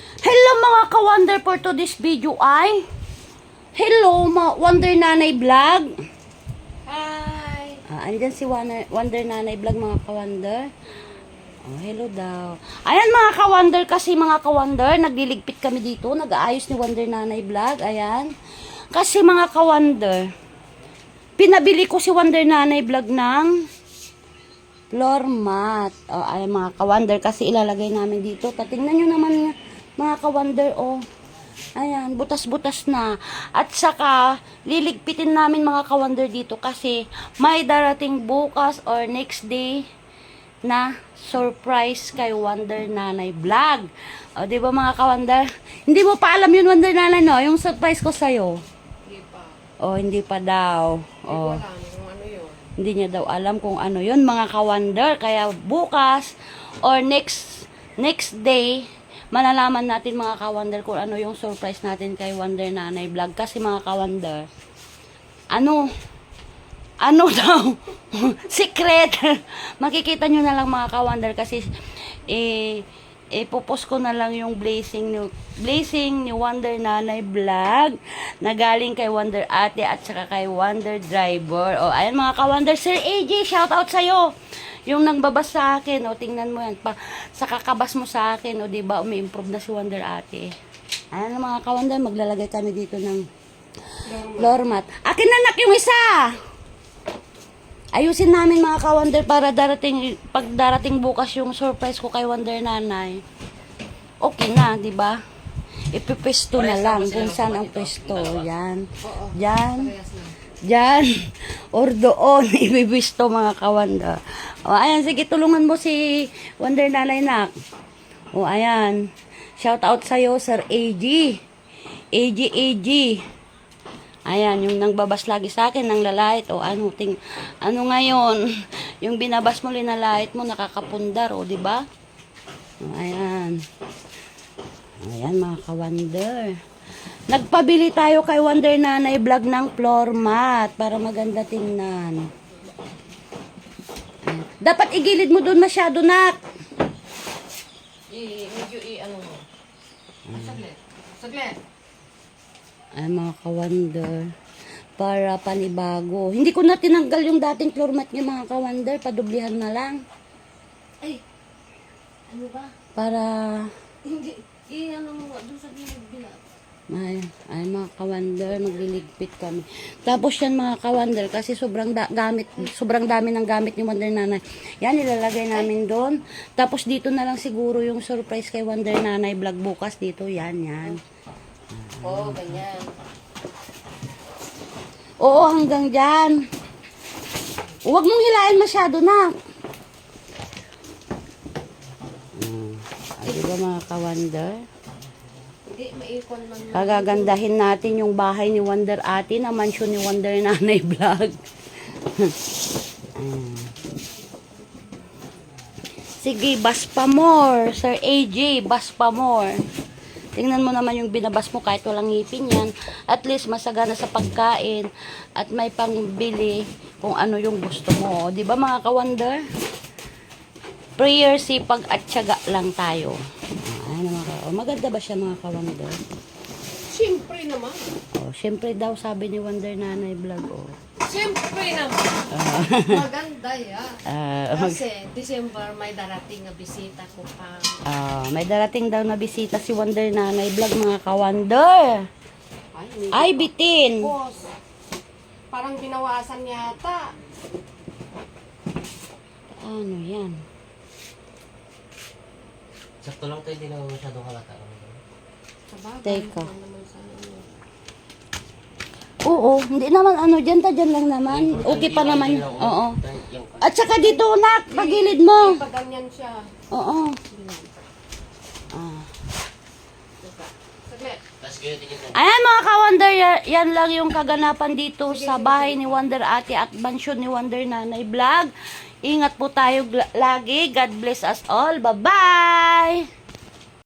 Hello mga ka-wonder, for today's video ay hello Wonder Nanay Vlog. Hi! Andyan si Wonder Nanay Vlog mga ka-wonder. Hello daw. Ayan mga ka-wonder, kasi mga ka-wonder, nagliligpit kami dito, nag-aayos ni Wonder Nanay Vlog. Ayan. Kasi mga ka-wonder, pinabili ko si Wonder Nanay Vlog ng floor mat. Ayan mga ka-wonder, kasi ilalagay namin dito. Tingnan nyo naman mga ka-wonder, ayan, butas-butas na. At saka, liligpitin namin mga ka-wonder dito kasi may darating bukas or next day na surprise kay Wonder Nanay Vlog. Di ba mga ka-wonder? Hindi mo pa alam yun, Wonder Nanay, no? Yung surprise ko sa'yo. Hindi pa. Hindi pa daw. Hindi ko alam kung ano yun. Hindi niya daw alam kung ano yun, mga ka-wonder. Kaya bukas or next day, malalaman natin mga ka-wonder kung ano yung surprise natin kay Wonder Nanay Vlog. Kasi mga ka-wonder, ano daw, secret. Makikita nyo na lang mga ka-wonder kasi ipopost ko na lang yung blessing ni Wonder Nanay Vlog na galing kay Wonder Ate at saka kay Wonder Driver. Ayan mga ka-wonder, Sir AJ, shout out sa'yo. Yung nangbabas sa akin, tingnan mo yan. Sa kakabas mo sa akin, diba, umi-improve na si Wonder Ate. Ayan mga ka-wonder, maglalagay kami dito ng floor mat. Akin na nak yung isa! Ayusin namin mga ka-wonder para pag darating bukas yung surprise ko kay Wonder Nanay. Okay na, diba? Ipipesto na lang kung saan ang pesto. Yan. Diyan, or doon, ibibisto mga kawanda. Ayan, sige, tulungan mo si Wonder Nanay nak. Ayan. Shout out sa'yo, Sir AG. AG. Ayan, yung nangbabas lagi sa akin, ng lalait. Ano ngayon? Yung binabas mo, linalait mo, nakakapundar, diba? Ayan. Ayan, mga kawonder. Nagpabili tayo kay Wonder Nanay Vlog ng floor mat para maganda tingnan. Dapat igilid mo doon masyado, nak. Medyo ano mo. Saglit. Ay, mga ka-wonder. Para panibago. Hindi ko na tinanggal yung dating floor mat niya, mga ka-wonder. Padublihan na lang. Ay! Ano ba? Para... Hindi. Ano mo doon sa gilid bila. Ay, mga ka-wonder, magliligpit kami. Tapos yan mga ka-wonder, kasi sobrang dami ng gamit ni Wonder Nanay. Yan, ilalagay namin doon. Tapos dito na lang siguro yung surprise kay Wonder Nanay Vlog bukas dito. Yan. Ganyan. Hanggang dyan. Huwag mong hilain masyado na. Diba mga ka-wonder? Hindi, maikon man. Pagagandahin natin yung bahay ni Wonder Ate na mansyon ni Wonder Nanay Vlog. Sige, bas pa more. Sir AJ, bas pa more. Tingnan mo naman yung binabas mo kahit walang ngipin yan. At least masagana sa pagkain at may pangbili kung ano yung gusto mo. Diba mga ka-wonder? Prayer, sipag at tiyaga lang tayo. Maganda ba siya mga ka-wonder? Siyempre naman. Siyempre daw sabi ni Wonder Nanay Vlog. Siyempre naman. Maganda yan. Kasi December may darating na bisita ko pa. May darating daw na bisita si Wonder Nanay Vlog mga ka-wonder. Ay, bitin. Boss, parang binawasan yata. Ano yan? Sakto lang tayo, hindi naman masyadong halata. Teka. Oo, hindi naman dyan lang naman. Okay pa naman. Oo. At saka dito, nak, pagilid mo. Pag ganyan siya. Oo. Ayan mga ka-wonder, yan lang yung kaganapan dito sa bahay ni Wonder Ate at mansyon ni Wonder Nanay Vlog. Ingat po tayo lagi. God bless us all. Bye-bye!